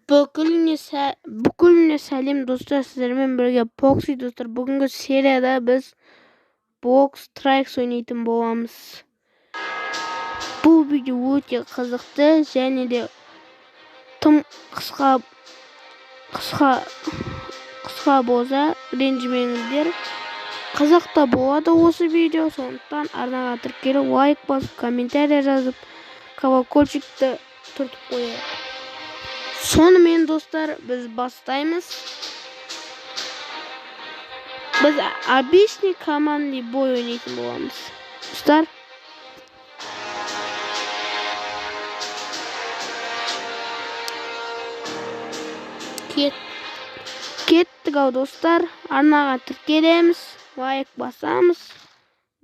Бүкіліне сәлем достар, сіздермен бірге Покси достар. Бүгінгі серияда біз Box Strikes ойнайтын боламыз. Бұл видео өте қызықты және де тым қысқа болса ренжімеңіздер. Қазақта болады осы видео, сондықтан арнаға тіркеліп, лайк басып, комментария жазып, колокольчикті түртіп қояйық. Сонымен достар, біз бастаймыз. Біз обычный командный бой ойнайтын боламыз. Достар, кеттік ау достар. Арнаға тіркелеміз, лайк басамыз.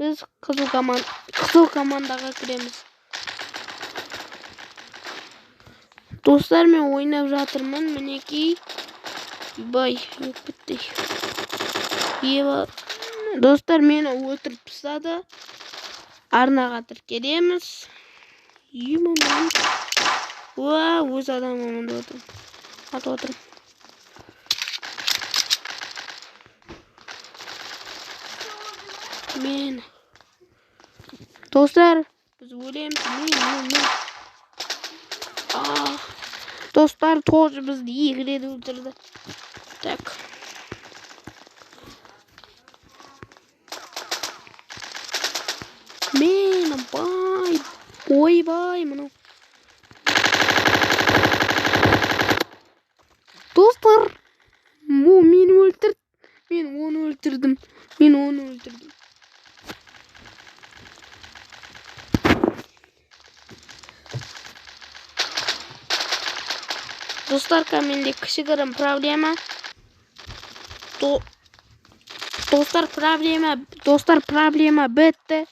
Біз қызыл командаға кіреміз. Достар, мен ойнап жатырмын, мінекей. Бай, өкпетті. Достар, мені өлтіріп тастады. Арнаға тіркелеміз. Өз адамымын атып отырмын. Мен. Достар, біз өлеміз. Достар, тоже бізді екі рет өлтірді. Так. Мен, бай, мұны. Достар, мені өлтірді. Мен оны өлтірдім. Достар, менде кішігірім проблема. Достар, проблема бітті.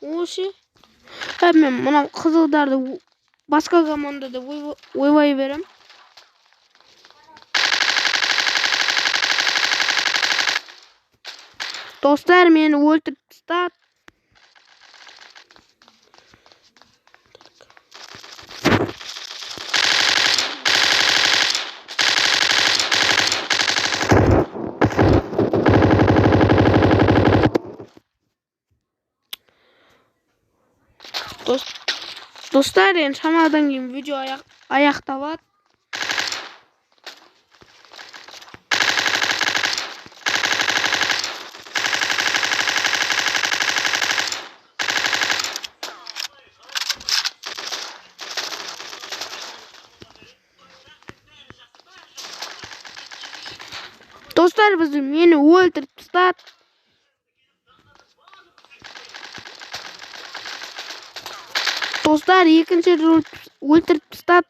Ошы. Мен мұнау қызылдарды басқа командада ойбай берем. Достар, мені өлтіріп тастады. Достар, енді шамадан кейін видео аяқталады. Достар, мені өлтіріп тастады. Достар, екінші өлтіріп тастады.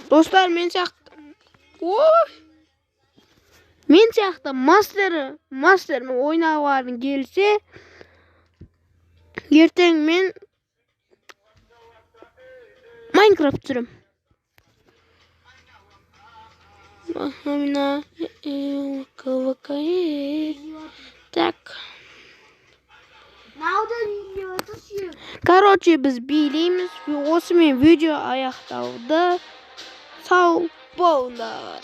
Достар, мен сияқты мастермен ойнағыларың келсе, ертең мен Майнкрафт түсірем. Так. Короче, біз билейміз. Осымен видео аяқталды. Сау болыңдар.